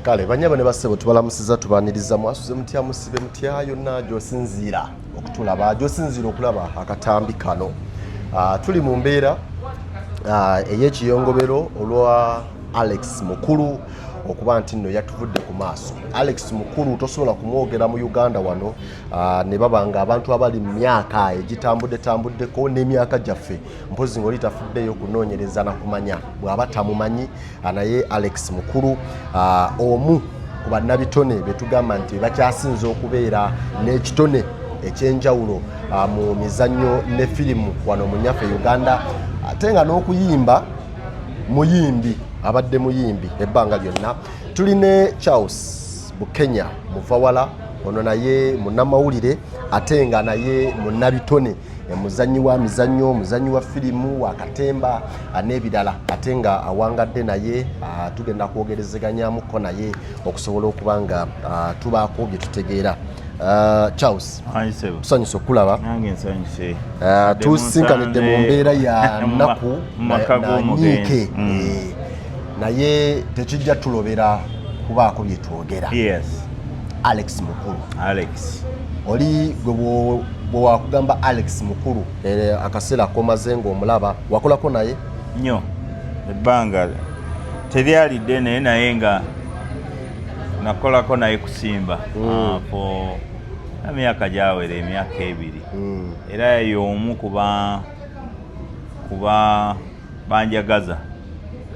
kale banyaba ne bassebo tubalamusiza tubaniriza mwasuze mutya musibe mutya yonna gyosinziira okutulaba gyosinziira okulaba akatambi kano tuli mu mbeera ey'ekiyongobero olwa Alex Mukulu okuba nti nno yatuvudde ku maaso. Alex Mukulu tosobola kumwogera mu Uganda wano ne babanga abantu abali mu myaka egitambuddeko n'emyaka gyaffe mpozi ng'oli tafuddeyo kunoonyereza na kumanya bw'aba tamumanyi naye Alex Mukulu omu ku bannabitone be tugamba nti bakyasinze okubeera n'ekitone ekyenjawulo mu mizannyo ne firimu wano mu nnyaffe Uganda ate nga n'okuyimba muyimbi abadde muyimbi ebbanga lyonna. Tuli ne Charles Bukenya muvawala ono naye munnamawulire ate nga naye munnabitone muzannyi wa mizannyo muzannyi wa firimu wa katemba n'ebirala ate nga awangadde naye tugenda kwogerezeganyaamuko naye okusobola okuba nga tubaako bye tutegeera. Charles tusanyuse okulaba tusinkanidde mu mbeera ya nnaku na nyiike naye tekijja tulobera kubaako bye twogera. Alex Mukulu oli bwe wakugamba Alex Mukulu akaseera komaze ng'omulaba wakolako naye nnyo ebbanga teryalidde naye nga nakolako naye kusimba emyaka gyawera emyaka 2 era y'omu kuba banjagaza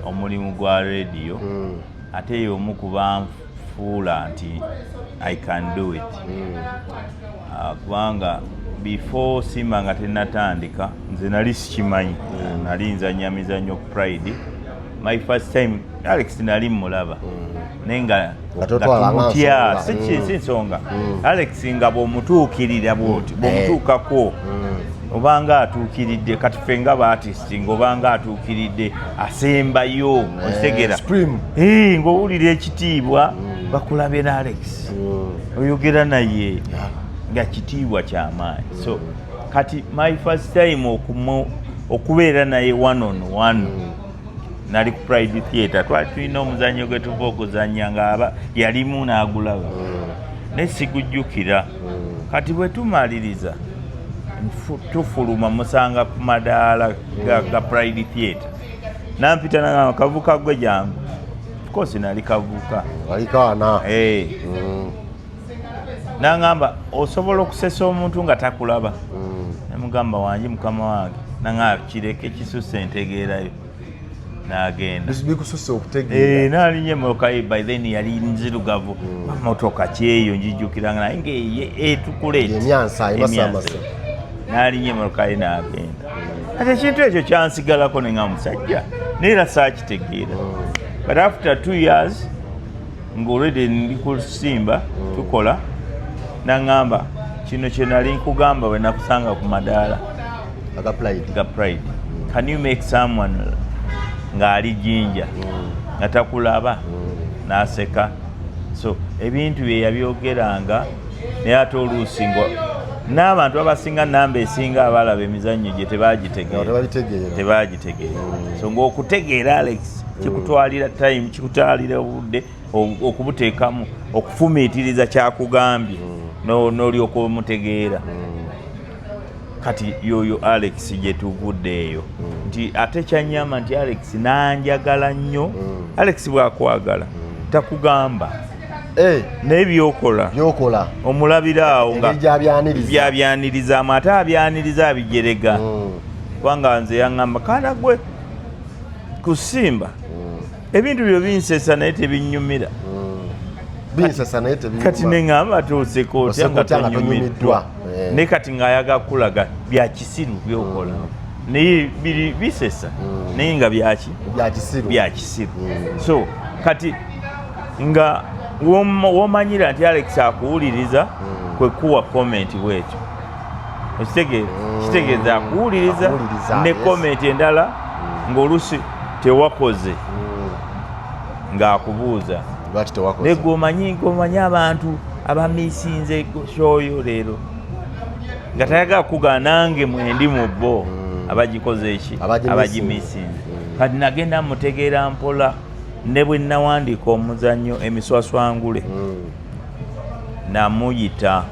omulimu gwa radio ate y'omu kuba nfuula nti I can do it kubanga before simba nga tenatandika nze nali sikimanyi nali nzanya mizannyo Pride my first time Alex nali mulaba nenga tumutya si nsonga Alex nga bw'omutuukirira bw'oti bw'omutuukako obanga atuukiridde kati ffe nga ba-artist ng'obanga atuukiridde asembayo otegera ng'owulira ekitiibwa bakulabe na Alex oyogera naye nga kitiibwa ky'amaanyi. So kati my first time okubeera naye one on one nali ku Pride Theatre twali tulina omuzannyo gwe tuva okuzannya ng'aba yalimu n'agulaba ne sigujjukira kati bwe tumaliriza tufuluma musanga ku madaala ga Pride Theatre nampita nangamba kavuka gwe jangu of course nali kavuka alikaana nangamba osobola okusesa omuntu nga takulaba namugamba wange mukama wange nangamba kireke kisusse ntegeerayo n'agenda bikususse okutegeera n'alinnya emmotoka ye by then yali nzirugavu motoka kyeyo njijjukiranga naye ngaeye tukuleeti emyansa emasamasa n'alinnya emmotoka ye n'agenda ate ekintu ekyo kyansigalako ne nga musajja neera saakitegeera but after 2 years ng'olwedde ndi kusimba tukola n'angamba kino kye nali nkugamba bwe nakusanga ku madaala ga Pride can you make someone ng'ali jinja nga takulaba n'aseka so ebintu bye yabyogeranga naye ate oluusi n'abantu abasinga namba esinga abalaba emizannyo gye tebagitegeera so ng'okutegeera Alex kikutwalira time kikutwalira obudde okubuteekamu okufumiitiriza kyakugambye n'olyoka omutegeera kati yoyo Alex gye tuvudde eyo nti ate kyanyama nti Alex nanjagala nnyo Alex bw'akwagala takugamba n'ebyokola omulabira awo nga byabyanirizamu ate abyaniriza abijerega kubanga nze yaŋŋamba kana gwe kusimba ebintu byo binsesa naye tebinnyumira kati neŋŋamba atuuseko otya nga tonyumiddwa naye kati ng'ayagala kulaga bya kisiru byokola naye bisesa naye nga bya kisiru so kati nga womanyira nti Alex akuwuliriza kwe kuwa komenti bwekyo kitegeeza akuwuliriza ne komenti endala ng'olusi tewakoze ng'akubuuza naye gwomanyi abantu abamisinze shoyo leero nga tayagala kugaa nange mwendi mu bo abagikoze eki abagimisinze kati nagenda mutegeera mpola ne bwe nawandiika omuzannyo emiswaswangule namuyita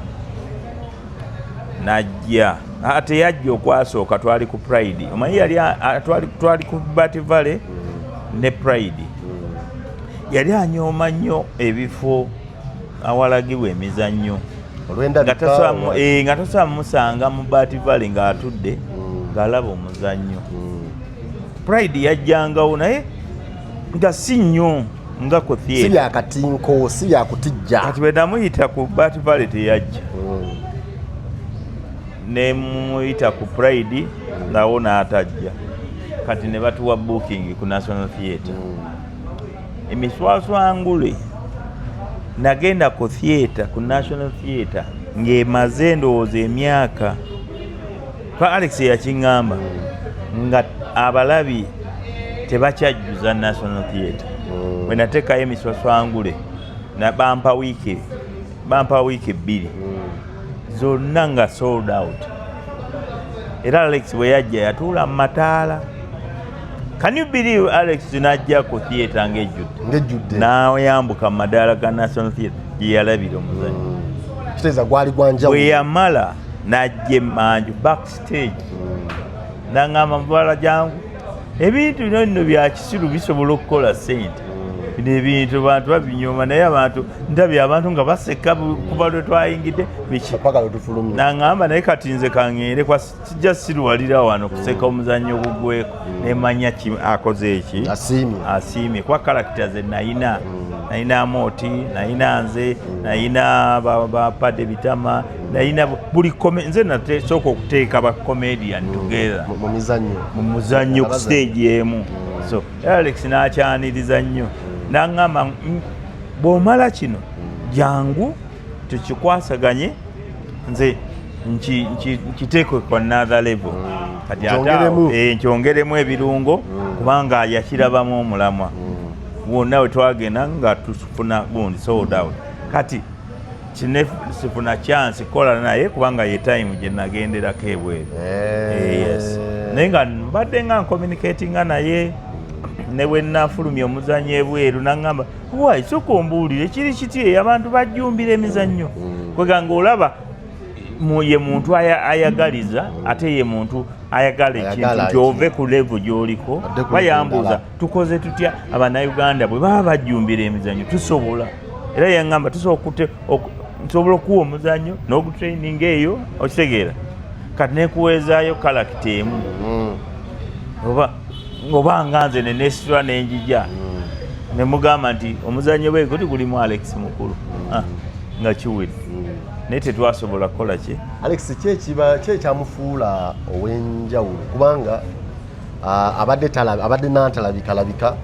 najja ate yajja okwasooka twali ku Pride omanyi yali twali ku Bat Valley ne Pride yali anyooma nnyo ebifo awalagibwa emizannyo nga tosobola musanga mu Bat Valley ng'atudde ng'alaba omuzannyo. Pride yajjangawo naye nga si nnyo nga ku theatre. Si byakatinko, si byakutijja. Kati bwe namuyita ku Bat Valley teyajja. Ne muyita ku Pride nawo n'atajja. Kati ne batuwa booking ku National Theatre. Emiswaswangule nagenda ku theatre ku National Theatre ng'emaze ndowooza emyaka kwa Alex yakiŋŋamba nga abalabi tebakyajjuza National Theatre. Bwe nateekayo emiswaswangule na bampa wiiki 2 zonna nga sold out. Era Alex bwe yajja yatuula mu mataala. Can you believe Alex najja ku theatre ng'ejjudde n'ayambuka mu madaala ga National Theatre gye yalabira omuzannyo. Kitegeeza gwali gwanjawulo. Bwe yamala n'ajja emanju backstage n'aŋŋamba mubaala jangu ebintu bino nno bya kisiru bisobola okukola ssente. Bino ebintu bantu babinyooma naye abantu ndabye abantu nga baseka kuba lwe twayingidde biki. N'aŋŋamba naye kati nze kaŋŋende sijja siruwalira wano kuseka omuzannyo ogugweko nemanya akoze eki asiimye kwa karakita ze nayina Amooti, nayina nze, nayina bapade bitama, nayina buli nze nasooka okuteeka ba comedian together mu muzannyo ku stage emu. So Alex n'akyaniriza nnyo n'aŋŋamba bw'omala kino jangu tukikwasaganye nze nkiteekwe ku another level kati ate nkyongeremu ebirungo kubanga yakirabamu omulamwa wonna we twagenda nga tufuna gundi sold out. Kati sifuna chance kola naye kubanga ye time gye nagenderako ebweru. Yes. Naye nga mbadde nga communicatinga naye ne bwe nafulumya omuzannyo ebweru n'aŋŋamba wai sooka ombuulire kiri kiti abantu bajjumbira emizannyo kweganga olaba ye muntu ayagaliza ate ye muntu ayagala ekintu nti ove ku level gy'oliko. Bayambuuza tukoze tutya Abannayuganda bwe baba bajjumbira emizannyo tusobola. Era yaŋŋamba nsobola okuwa omuzannyo n'ogutraining eyo okitegeera kati nekuweezaayo kalakita emu oba nga nze nenesitula n'enjija ne mugamba nti omuzannyo bwe guti gulimu Alex Mukulu nga kiwedde naye tetwasobola kukola ki. Alex kyekyamufuula ow'enjawulo kubanga abadde nantalabika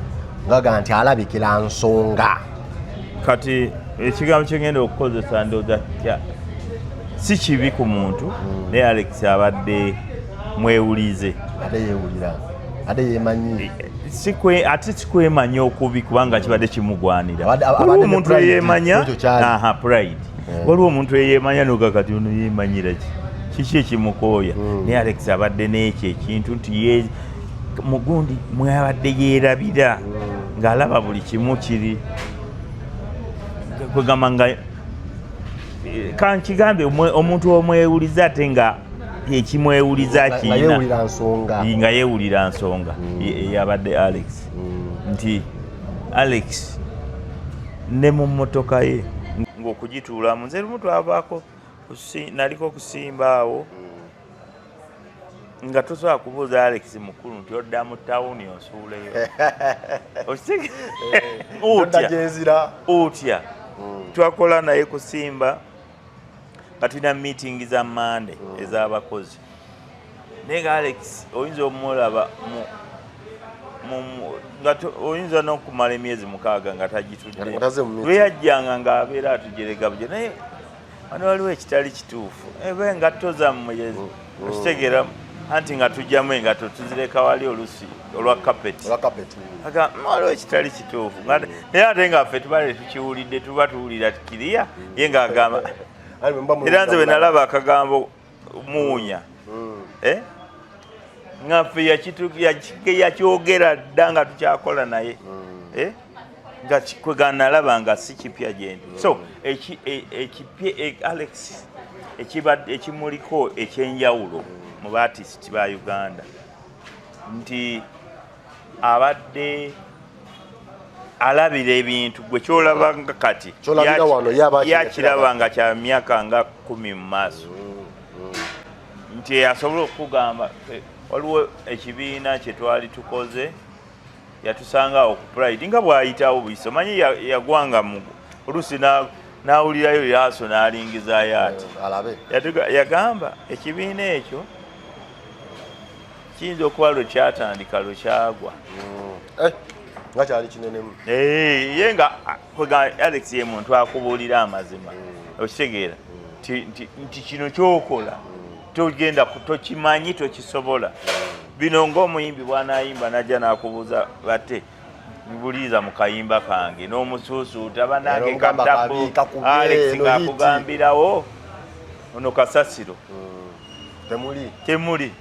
ngaga nti alabikira nsonga. Kati ekigambo kyengenda okukozesa ndowooza si kibi ku muntu naye Alex abadde mwewulize ate yemanyi ate sikwemanya okubi kubanga kibadde kimugwanira. Waliwo omuntu eyemanya Pride waliwo omuntu eyemanya nogakati ono yemanyira kiki ekimukooya naye Alex abadde n'ekyo ekintu nti mugundi mwabadde yeerabira ng'alaba buli kimu kiri kwegamba nga kankigambe omuntu omwewuliza ate nga ekimwewuliza kiina nga yeewulira nsonga yabadde Alex nti Alex ne mu mmotoka ye ng'okugituulamu nze lumu twavaako naliko kusimba awo nga tosobola kubuuza Alex Mukulu nti odda mu tawuni onsuuleyo otya twakola naye kusimba nga tulina meeting za Monday ez'abakozi naye nga Alex oyinza omulaba oyinza n'okumala emyezi 6 nga tagitudde lwe yajjanga ng'abeera atujerega buje naye wano waliwo ekitali kituufu eba engatto zammwe okitegeera anti nga tujjamu engatto tuzireka wali olusi olwa kapeti waliwo ekitali kituufu naye ate nga ffe tubale tukiwulidde tuba tuwulira kiriya ye ng'agamba era nze bwe nalaba akagambo muunya nga ffe yakyogera dda nga tukyakola naye nga kwegana nalaba nga si kipya gye ndi so ekipya Alex ekimuliko ekyenjawulo mu baartist ba Uganda nti abadde alabira ebintu gwe kyolabanga kati yakiraba nga kya myaka nga 10 mu maaso nti asobola okugamba waliwo ekibiina kye twali tukoze yatusanga ku Pride nga bw'ayitawo buyise manyi yagwanga mu oluusi n'awulirayo yaso n'alingizayo ati yagamba ekibiina ekyo kiyinza okuba lwe kyatandika lwe kyagwa nga kyali kinenemu ye nga Alex ye muntu akubuulira amazima okitegeera nti kino kyokola togenda tokimanyi tokisobola bino ng'omuyimbi bw'anayimba najja n'akubuuza bate buliiza mu kayimba kange n'omusuusuuta banange katabu Alex ng'akugambirawo ono kasasiro temuli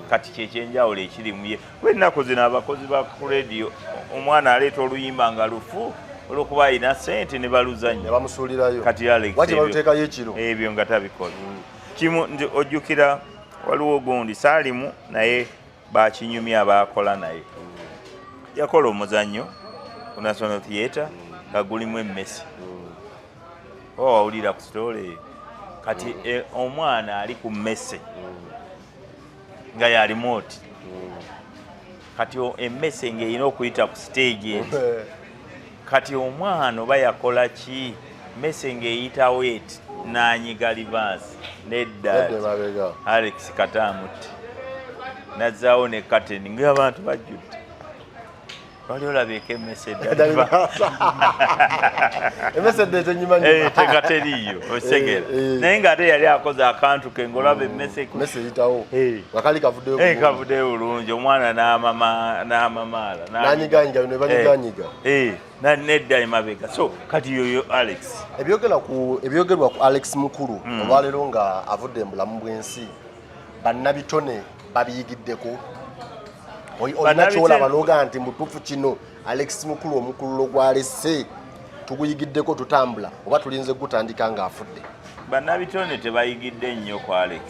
kati kyekyenjawulo ekiri muye ennaku zino abakozi ba ku radio omwana aleeta oluyimba nga lufu olwokuba alina ssente ne baluzannya kati Alex ebyo nga tabikola kimu ojjukira waliwo gundi Saalimu naye bakinyumya abakola naye yakola omuzannyo ku National Theatre nga gulimu emmesi wawulira ku story kati omwana ali ku mmese nga ya remote kati emmese ng'erina okuyita ku stage eti kati omwana oba yakola ki mmese ng'eyitawo eti n'anyiga livansi nedda Alex Katamutti nazzaawo ne kateni ng'abantu bajjudde wali olabeeko emmese nga teriiyo osegera naye ng'ate yali akoze akantu ke ng'olaba emmese kavuddeyo bulungi omwana n'amamaala nedda emabega so kati yoyo Alex ebyogerwa ku Alex Mukulu olwaleero nga avudde mu bulamu bw'ensi bannabitone babiyigiddeko olinakyolaba n'ogaa nti mutuufu kino Alex Mukulu omukululo gwalese tuguyigiddeko tutambula oba tulinze gutandika ng'afudde bannabitone tebayigidde nnyo ku Alex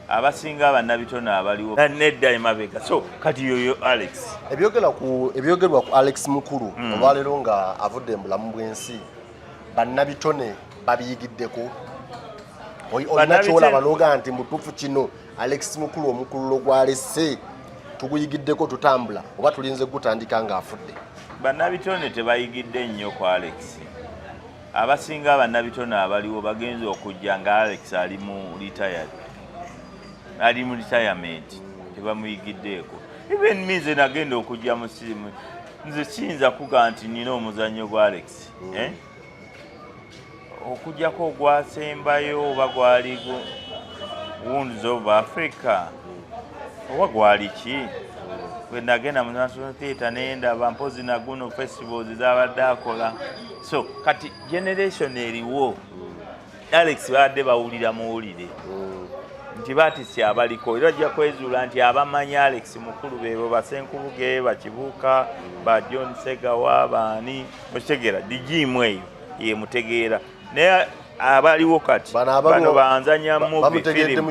abasinga bannabitone abaliwo nedda emabega so kati yoyo Alex ebyogerwa ku Alex Mukulu olwaleero nga avudde mu bulamu bw'ensi bannabitone babiyigiddeko olinakyolaba n'ogaa nti mutuufu kino Alex Mukulu omukululo gwalese tuguyigiddeko tutambula oba tulinze gutandika ng'afudde bannabitone tebayigidde nnyo ku Alex abasinga bannabitone abaliwo bagenze okujja nga Alex ali mu retirement tebamuyigiddeeko even minze nagenda okujja mu sirimu nze kiyinza kuga nti nina omuzannyo gwa Alex okugjako ogwasembayo oba gwali Wounds of Africa oba gwali ki bwe nagenda mu National Theatre nendaba mpozi na guno festivals zabadde akola so kati generation eriwo Alex badde bawulira muwulire nti batisi abaliko era ajja kwezuula nti abamanyi Alex Mukulu bebo basenkuluge bakibuuka ba John Segawa baani mukitegera digimu eyo ye mutegeera naye abaliwo kati bano banzanya bamutegeredde mu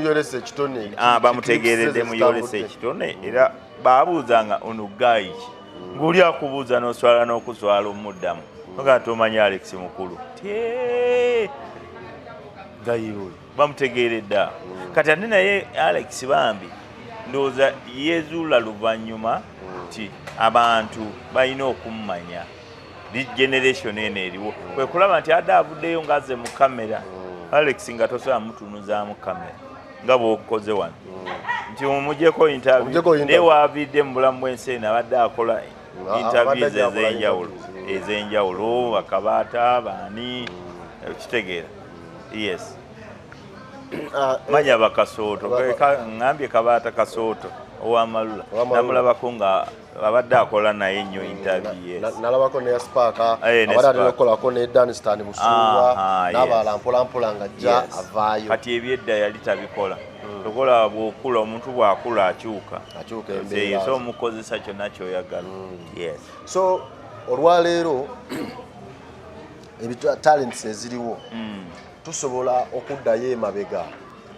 yolese ekitone era babuuzanga ono gayi ki ng'oli akubuuza n'oswala n'okuswala omuddamu oga tomanyi Alex Mukulu gayi oyo bamutegeredde kati ate naye Alex bambi ndowooza yezuula luvannyuma nti abantu balina okumumanya generation eno eriwo kwe kulaba nti adde avuddeyo ng'azze mu kamera Alex nga tosobola mutunuzaamu kamera nga bw'okoze wano nti mumugyeko interview naye waavidde mu bulamu bw'ensi eno abadde akola interviews ez'enjawulo bakabaata baani kitegeera yes manya bakasooto ngambye kabaata kasooto owamalula namulabako nga abadde akola naye nnyo interview nalabako ne Sparka abadde aterakolako ne Danistan Musuuwa n'abalala mpolampola ng'ajja avaayo kati ebyedda yali tabikola tokola bw'okula omuntu bw'akula akyuka embeera so omukozesa kyonna ky'oyagala yes so olwaleero talents eziriwo tusobola okuddayo emabega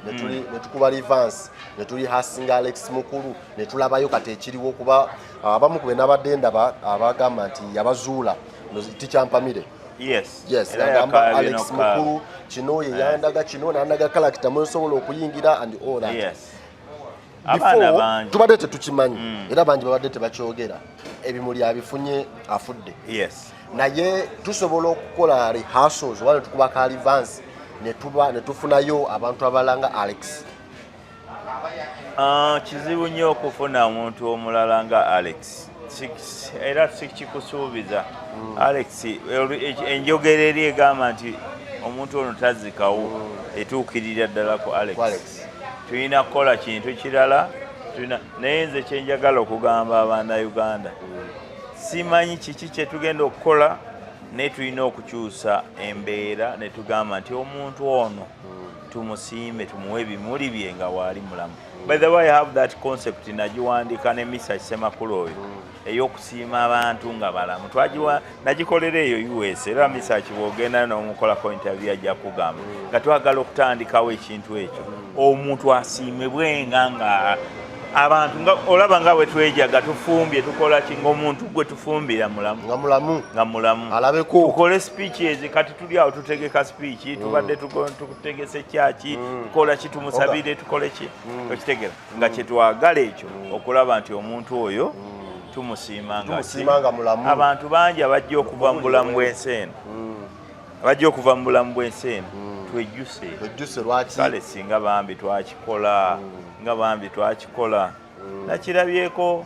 ne tukuba Rivans ne tuli hasinga Alex Mukulu ne tulabayo kati ekiriwo kuba abamu kube n'abadde ndaba abagamba nti yabazuula tikyampamire yes agamba Alex Mukulu kino ye yandaga kino nandaga character mwensobola okuyingira and all that abaana bangi tubadde tetukimanyi era bangi babadde tebakyogera ebimuli abifunye afudde naye tusobola okukola rehearsals wale tukuba ka Rivans ne tufunayo abantu abalanga Alex. Kizibu nnyo okufuna omuntu omulala nga Alex era sikikusuubiza Alex enjogera eri egamba nti omuntu ono tazikawo etuukirira ddala ku Alex. Tulina kukola kintu kirala naye nze kyenjagala okugamba abaana Uganda simanyi kiki kye tugenda okukola naye tulina okukyusa embeera ne tugamba nti omuntu ono tumusiime tumuwe ebimuli bye nga waali mulamu. By the way, I have that concept nagiwandiika ne Mr. Semakulu oyo ey'okusiima abantu nga balamu nagikolera eyo US era Mr. Kibogenda n'omukolako interview ajja kugamba nga twagala okutandikawo ekintu ekyo omuntu asiimibwenga nga abantu olaba nga bwe twejaga tufumbye tukola ki ng'omuntu gwe tufumbira nga mulamu alabeko tukole speeches kati tuli awo tutegeka speech tubadde tukutegese kyaki tukola ki tumusabire tukole ki okitegera nga kyetwagala ekyo okulaba nti omuntu oyo tumusiima nga mulamu. Abantu bangi abajja okuva mu bulamu bw'ensi eno twejjuse lwaki kale singa bambi twakikola nakirabyeko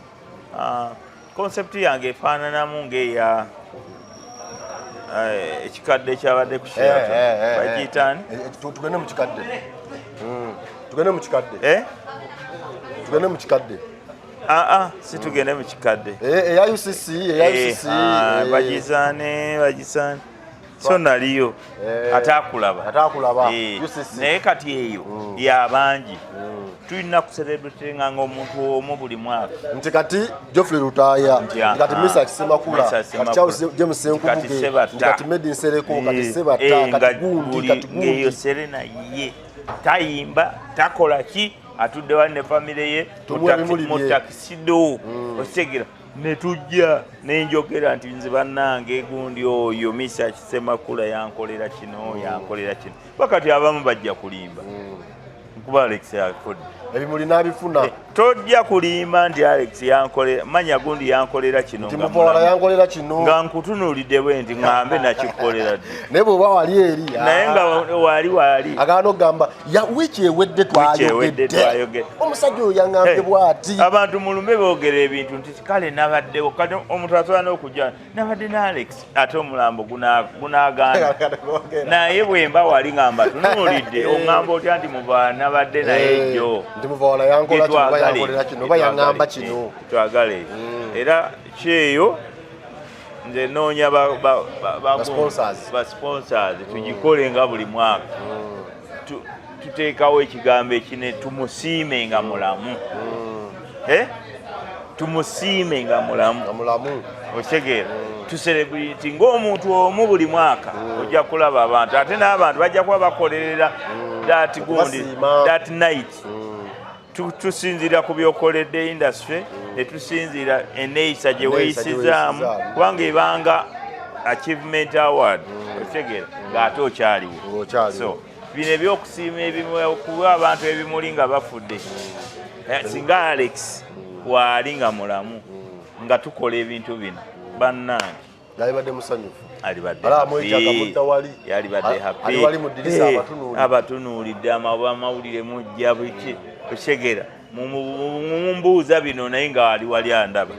concept yange efaananamu ng'eya ekikadde kyabadde ku Sheraton bagiyitaani tugende mu kikadde situgende mu kikadde eya UCC bagisaane so naliyo atakulaba naye kati eyo yabangi tulina kucelebrate nga omuntu omu buli mwaka nti kati Geoffrey Lutaya kati Mr. Semakula kati Charles James Senkubuge kati Medi Nsereko kati Sebata kati Gundi ngeyo Serena ye tayimba takola ki atudde wa ne family ye mutakisido okitegera ne tujja nenjogera nti nze bannange Gundi oyo Mr. Semakula yankolera kino bakati abamu bajja kulimba kuba Alex yakodde ebimuli n'abifuna tojja kulimba nti Alex yankolera manya Gundi yankolera kino nga nkutunuulidde bwe nti ngambe nakikukolera naye bw'oba wali eri naye nga wali agaana okugamba wiiki ewedde twayogedde omusajja oyo yaŋŋambye bw'ati abantu mulume boogera ebintu nti kale nabaddewo kati omuntu asobola n'okujja nabadde ne Alex ate omulambo gunaagaana naye bwe mba wali ngamba tunuulidde oŋŋamba otya nti muba nabadde naye jjo muvala yankola kino oba yaŋŋamba kino twagale era kyeyo nze noonya ba sponsors tugikole nga buli mwaka tuteekawo ekigambo ekine tumusiime nga mulamu tumusiime nga mulamu okitegeera tucelebrate ng'omuntu omu buli mwaka ojja kulaba abantu ate n'abantu bajja kuba bakolerera that night tusinzira ku byokoledde industry ne tusinzira eneeyisa gye weeyisizaamu kubanga ebanga achievement award okitegera ng'ate okyaliwo so bino ebyokusiima ebimu kuba abantu ebimuli nga bafudde singa Alex waali nga mulamu nga tukola ebintu bino bannange yalibadde musanyufu yalibadde happy abatunuulidde amawulire mujja biki okyegera mumbuuza bino naye nga wali andaba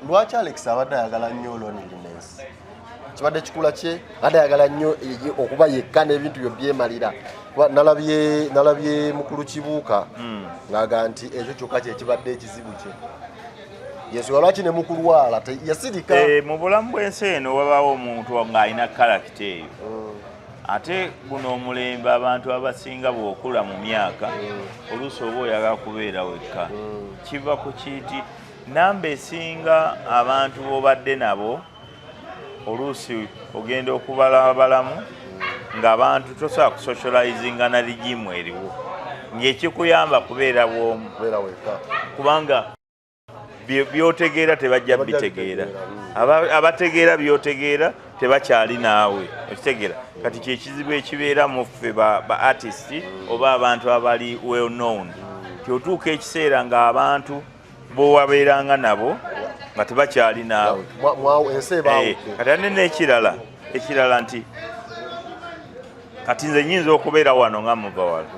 lwaki Alex abadde ayagala nnyo loneliness kibadde kikula kye abadde ayagala nnyo okuba yekka n'ebintu byo byemalira nalabye mukulu Kibuuka ng'aga nti ekyo kyokka kye kibadde ekizibu kye yesu lwaki ne mukulu wala yasirika mu bulamu bw'ensi eno wabaawo omuntu ng'alina karakita eyo ate guno omulembe abantu abasinga bw'okula mu myaka oluusi oba oyagala kubeera wekka kiva ku kiti namba esinga abantu b'obadde nabo oluusi ogenda okubalabalamu ng'abantu tosobola kusocializinga na ligimu eriwo ng'ekikuyamba kubeera bwomu kubanga byotegeera tebajja bitegeera abategeera byotegeera tebakyali naawe okitegeera kati kyekizibu ekibeera mu ffe ba artist oba abantu abali well known kyotuuka ekiseera ng'abantu bowabeeranga nabo nga tebakyali naawe kati ate n'ekirala nti kati nze nyinza okubeera wano nga muvawala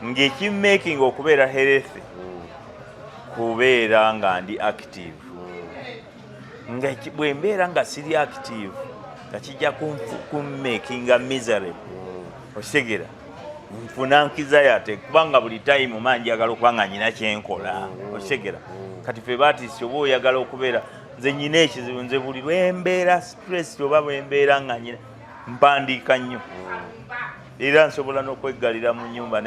ng'ekimaking okubeera healthy kubeera nga ndi active nga bwe mbeera nga siri active nga kijja kummakinga miserable okitegeera nfuna anxiety kubanga buli time manjagala okuba nga nyina kyenkola okitegeera kati ffe baatisi oba oyagala okubeera nze nyina ekizibu nze buli lwembeera stress oba bwembeera nga nyina mpandiika nnyo era nsobola n'okweggalira mu nnyumba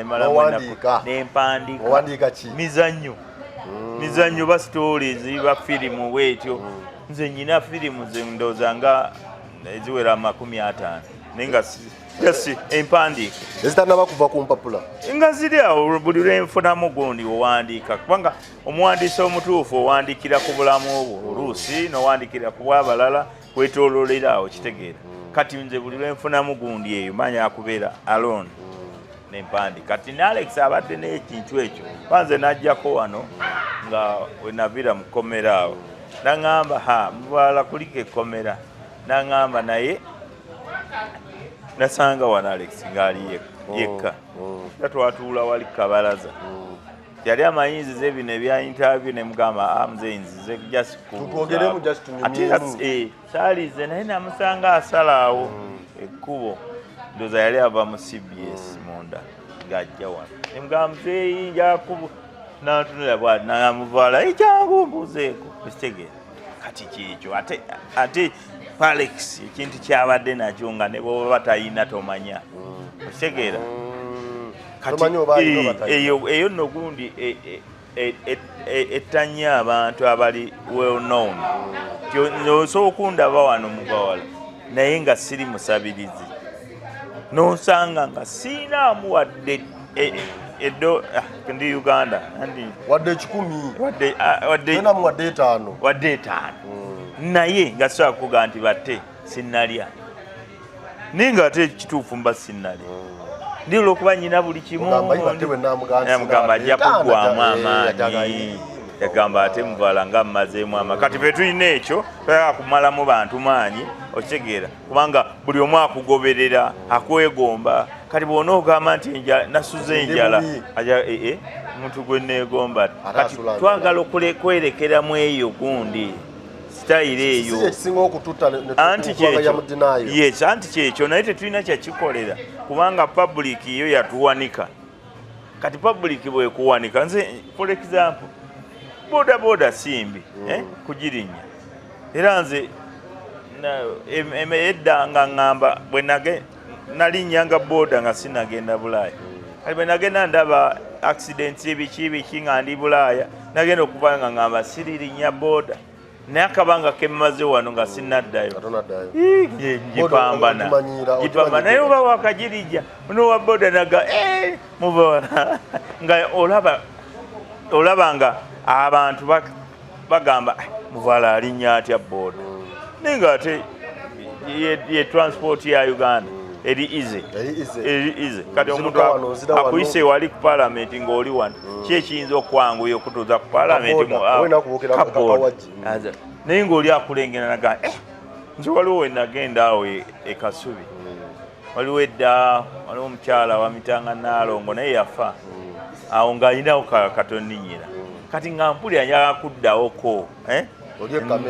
nempandiika mizannyo ba stories ba firimu bwetyo nze nyina firimu ndowooza nga eziwera 50 naye nga si empandiika ezitanaba kuva ku mpapula nga ziri awo buli lwenfunamu gundi owandiika kubanga omuwandiisi omutuufu owandiikira ku bulamu obwo oluusi n'owandiikira ku bw'abalala kwetooloolera awo kitegeera kati nze buli lwenfunamu gundi eyo manya akubeera alone nempandi kati ne Alex abadde n'ekintu ekyo banze najjako wano nga wenavira mu kkomera awo naŋŋamba mubaala kuliko ekkomera naŋŋamba naye nasanga wano Alex ng'ali yekka tatwatuula wali kabalaza yali amayinzize bino ebya interview ne mugamba muze nzize just saalize naye namusanga asalaawo ekkubo ndoza yali ava mu CBS munda ng'ajja wano ne mugamba muzeeyi njakubu n'antunula bwati namuvaala ekyangu mbuzeeko ekitegeera kati kyekyo ate Alex ekintu kyabadde nakyo nga ne bwoba batayina tomanya okitegeera eyo nno gundi ettanya abantu abali well known osobola okundaba wano mubawala naye nga siri musabirizi n'osanga nga siinaamu wadde ndi Uganda wadde 10 wadde 5 naye nga sobola kuga nti batte sinnalya naye nga ate kituufu mba sinnalya ndi olw'okuba nyina buli kimu mugamba ajja kuggwamu amaanyi yagamba ate muvala nga mmazeemu amaanyi kati fe tulina ekyo toyaka kumalamu bantu maanyi okitegeera kubanga buli omu akugoberera akwegomba kati bw'ona ogamba nti nasuze enjala omuntu gwe neegomba kati twagala kwerekeramu eyo gundi sitayire eyo anti kyekyo naye tetulina kyakikolera kubanga public yo yatuwanika kati public bwekuwanika nze for example boda simbi kugirinnya era nze edda nga ŋŋamba bwe nalinnyanga boda nga sinagenda Bulaaya kati bwe nagenda ndaba accidents ebiki nga ndi Bulaaya nagenda okuva nga ŋŋamba siririnnya boda naye akabanga kemmaze wano nga sinnaddayo ngipambana naye oba wakagirijja nowa boda naga mubawala nga olaba nga abantu bagamba muvala alinnya atya boda naye nga ate ye transport ya Uganda eri easy kati omuntu akuyise wali ku parliament ng'oli wano ki ekiyinza okwanguya okutuuza ku parliament naye ng'oli akulengera naga nze waliwo we nagenda awo Kasubi waliwo edda waliwo omukyala wamitanga Naalongo naye yafa awo ng'alinawo katonninyira kati nga mpulira njagala kuddawoko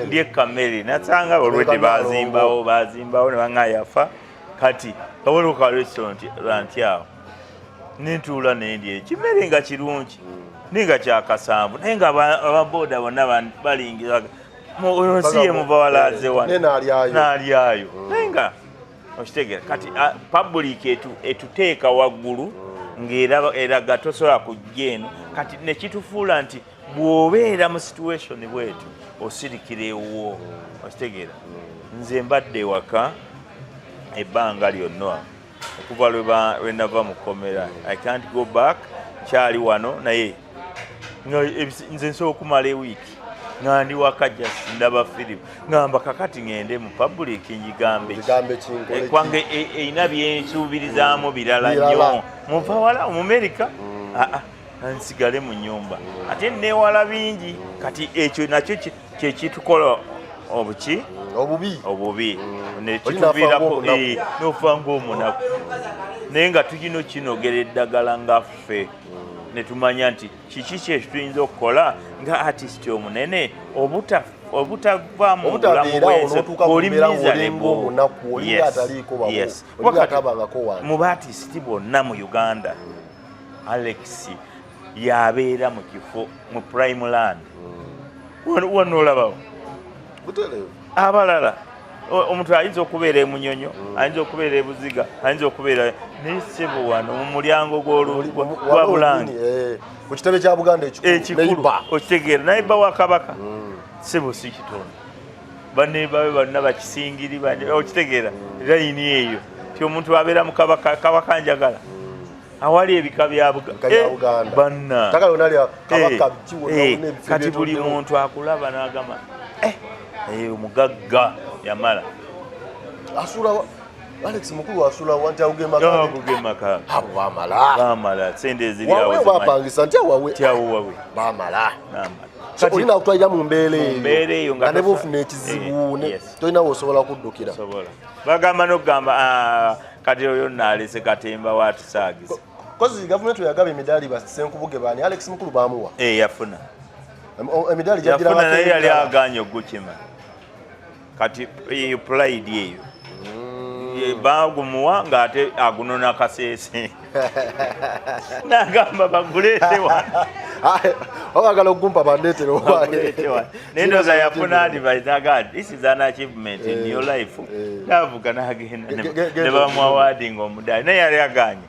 ndi ekamere nasanga olwedde bazimbawo ne banga yafa kati kabolo ka restaurant awo nintuula nendi ekimere nga kirungi ninga kyakasanvu naye nga ababoda bonna balingira oyo si ye mubawalaze wano n'alyayo naye nga okitegeera kati public etuteeka waggulu ng'eraga tosobola kujja eno kati nekitufuula nti bw'obeera mu situation bwetu osirikira ewuwo okitegeera nze mbadde waka ebbanga lyonna okuva lwe nava mu kkomera I can't go back kyali wano naye nze nsobola okumala ewiiki nga ndi waka just ndaba firimu ngamba kakati ngende mu public njigambe kwange erina byensuubirizaamu birala nnyo muva wala mu America nsigale mu nyumba ate newala bingi kati ekyo nakyo kyekitukola obubi nekituviirako nofa ng'omunaku naye nga tulina kinogera eddagala ngaffe netumanya nti kiki kyetuyinza okukola nga artist omunene obutava mu bulamu bwensi oli miserable mu baartist bonna mu Uganda Alex yabeera mu kifo mu prime land wano olabawo abalala omuntu ayinza okubeera emunyonyo ayinza okubeera ebuziga ayinza okubeera nesebo wano mu mulyango gwa Bulange ku kitebe kya Buganda ekikulu okitegeera nayibba wa Kabaka sebo si kitonda bannebawe bonna bakisingiri okitegeera layini eyo ti omuntu abeera mu Kabaka njagala awali ebika bya Buganda banna kati buli muntu akulaba n'agamba omugagga yamala asula Alex Mukulu asula wanti awugemaka bamala sente eziriawo bapangisa nti wawe bamala olina okutwalira mu mbeera eyo nga ne bwofuna ekizibu tolina wosobola kuddukira bagamba n'okugamba kati oyo naalese katemba watusaagiza kozi gavumenti yagaba emidaali basenkubuge bani Alex Mukulu bamuwa yafuna emidaali yafuna naye yali aganye ogukima kati pride eyo bagumuwa ng'ate agunona kaseese nagamba baguleete wano oyagala okugumpa bandeetere naye ndooza yafuna advice naga this is an achievement in your life navuga nagenda ne bamuawadinga omudaali naye yali aganye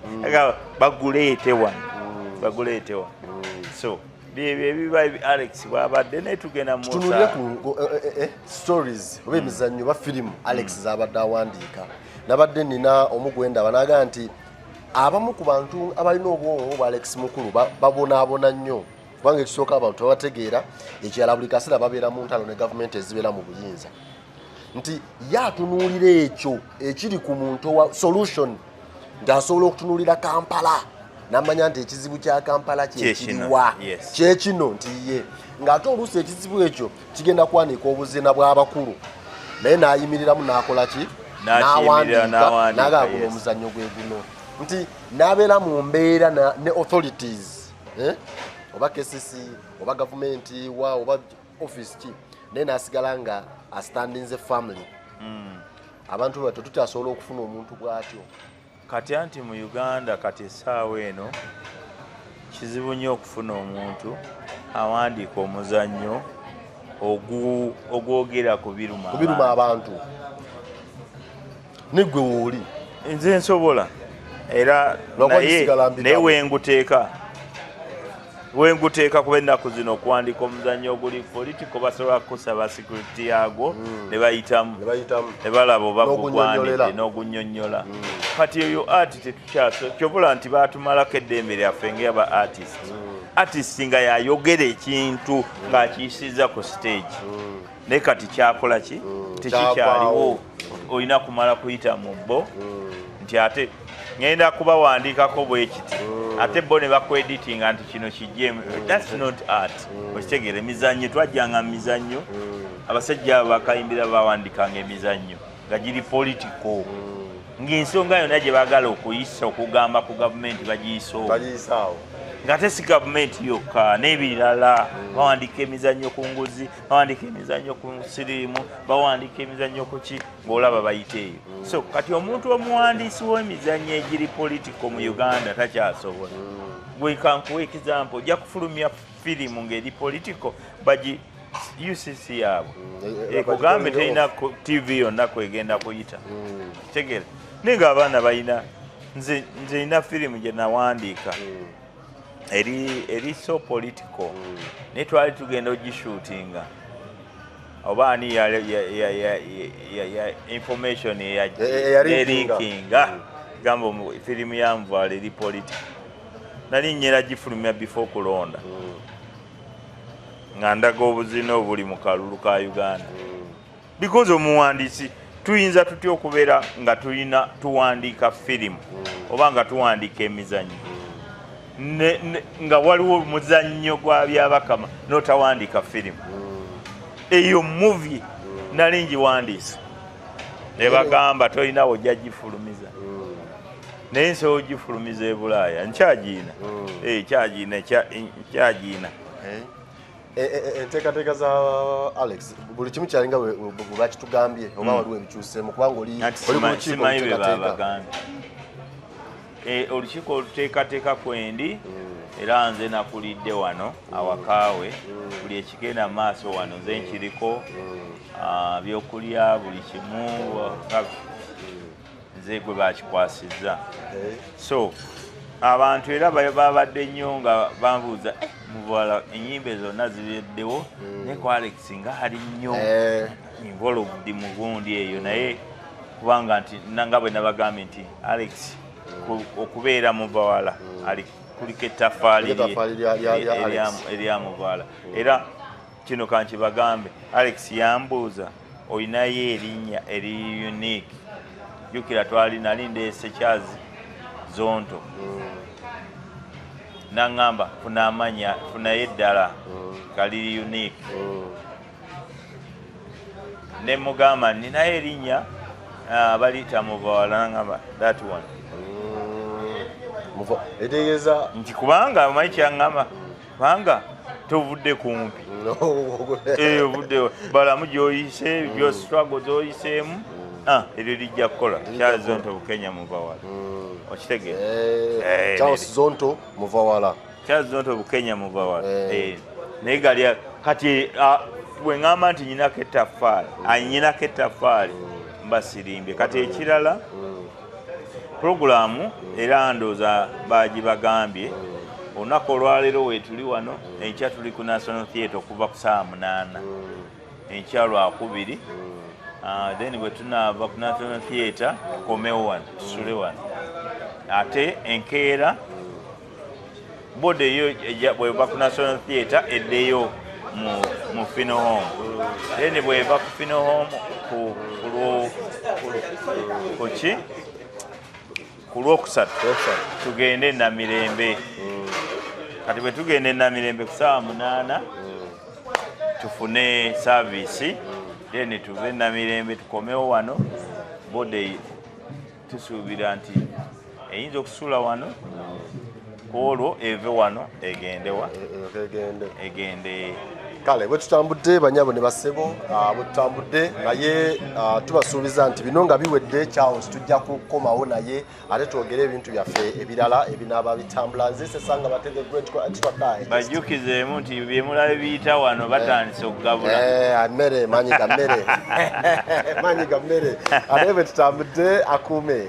baguleete wano so byebiba Alex bwabadde naye tugenda tutunulire ku stories oba emizannyo ba firimu Alex zabadde awandiika nabadde nina omugwenda banaga nti abamu ku bantu abalina obwongo bwa Alex Mukulu babonaabona nnyo kubanga ekisooka abantu babategeera ekirala buli kaseera babeera mu ntalo ne gavumenti ezibeera mu buyinza nti yatunuulira ekyo ekiri ku muntu wa solution ng'asobola okutunuulira Kampala namanya nti ekizibu kya Kampala kyekiriwa kyekino nti ye ng'ate oluusi ekizibu ekyo kigenda kwanika obuzina bw'abakulu naye n'ayimiriramu n'akola ki n'awandiika n'agaagula omuzannyo gwe guno nti n'abeera mu mbeera ne authorities oba KCC oba gavumenti oba office ki naye n'asigala nga astandinze family abantu bwe tetukyasobola okufuna omuntu bw'atyo kati anti mu Uganda kati essaawa eno kizibu nnyo okufuna omuntu awandiika omuzannyo ogwogera ku biruma abantu nigwe wooli nze nsobola era naye wenguteeka kuba ennaku zino okuwandika omuzannyo oguli politiko basobola kusaba security yagwo ne bayitamu ne balaba oba gugwanidde n'ogunnyonnyola kati eyo art tetukyaso kyobula nti baatumalako eddembe lyaffe ng'aba artist nga yayogera ekintu ng'akiyisizza ku stage naye kati kyakola ki tekikyaliwo olina kumala kuyita mu bbo nti ate ngenda kubawandiikako bwekiti ate bo ne bakweditinga nti kino kijjemu that's not art okitegeera emizannyo twajjanga mu mizannyo abasajja abo bakayimbira bawandikanga emizannyo nga giri political ng'ensonga yonna gye baagala okuyisa okugamba ku gavumenti bagiyisaawo ng'ate si gavumenti yokka n'ebirala bawandika emizannyo ku nguzi bawandika emizannyo ku siriimu bawandika emizannyo ku ki ng'olaba bayite eyo so kati omuntu omuwandiisi w'emizannyo egiri politiko mu Uganda takyasobola gwe kankuwa example ojja kufulumya firimu ng'eri politiko bagi UCC yaabwe ekugambe terina TV yonna kwegenda kuyita tegeera naye ng'abaana balina nze ina firimu gye nawandiika eri so political naye twali tugenda ogishootinga oba ani ya information eyalikinga gamba firimu ya Nvaala eri political nali nyera gifulumya before kulonda nga ndaga obuzina obuli mu kalulu ka Uganda because omuwandiisi tuyinza tutya okubeera nga tulina tuwandiika firimu oba nga tuwandiika emizannyo nga waliwo omuzannyo gwa byabakama n'otawandiika firimu eyo movie nali ngiwandiisa ne bagamba tolinawo ojja gifulumiza naye nsobola ogifulumiza e Bulaaya nkyagiina nkyagiina enteekateeka za Alex buli kimu kyalinga bwe bakitugambye oba waliwo ebikyuseemu kubanga oli simanyi bwe babagambye olukiiko oluteekateeka kwendi era nze nakulidde wano awakaawe buli ekigenda maaso wano nze nkiriko byokulya buli kimu nze gwe bakikwasizza so abantu era babadde nnyo nga banbuuza Muvaala ennyimba zonna zireddewo naye ku Alex nga ali nnyo involved mu gundi eyo naye kubanga nti nanga bwe nabagambye nti Alex okubeera Muvaala ali kuliko ettaffaali erya Muvaala era kino kankibagambe Alex yambuuza olinayo erinnya eri unique jjukira nali ndeese Kyazi Zonto nangamba funayo eddala kaliri unique ne mugamba ninayo erinnya baliyita Muvaala nangamba that one etegeeza nti kubanga omanyi kyaŋŋamba kubanga tovudde kumpi ovuddewo balamu gy'oyise byo struggle z'oyiseemu eryo lijja kukola Charles Zonto Bukenya Muvaala okitegeera Charles Zonto Muvaala Bukenya Muvaala naye gali kati bwe ŋŋamba nti nyinako ettaffaali mba sirimbye kati ekirala purogulaamu era ndooza bagibagambye olunaku olwaleero weetuli wano enkya tuli ku National Theatre okuva ku 8:00 enkya Lwakubiri then bwe tunaava ku National Theatre tukomewo wano tusule wano ate enkeera bode eyo bweva ku National Theatre eddeyo mu Funeral Home then bweva ku Funeral Home ku Lwokusatu tugende e Namirembe kati bwe tugende e Namirembe ku 8:00 tufune service then tuve e Namirembe tukomewo wano bode tusuubira nti eyinza okusula wano olwo eve wano egende kale bwe tutambudde banyabo ne basebo bwe tutambudde naye tubasuubiza nti bino nga biwedde Charles tujja kukomawo naye ate twogere ebintu byaffe ebirala ebinaaba bitambula nze sesanga batege twakaye bajjukizeemu nti byemulabe biyita wano batandise okugabula mmere manyi ga mmere ate bwe tutambudde akuume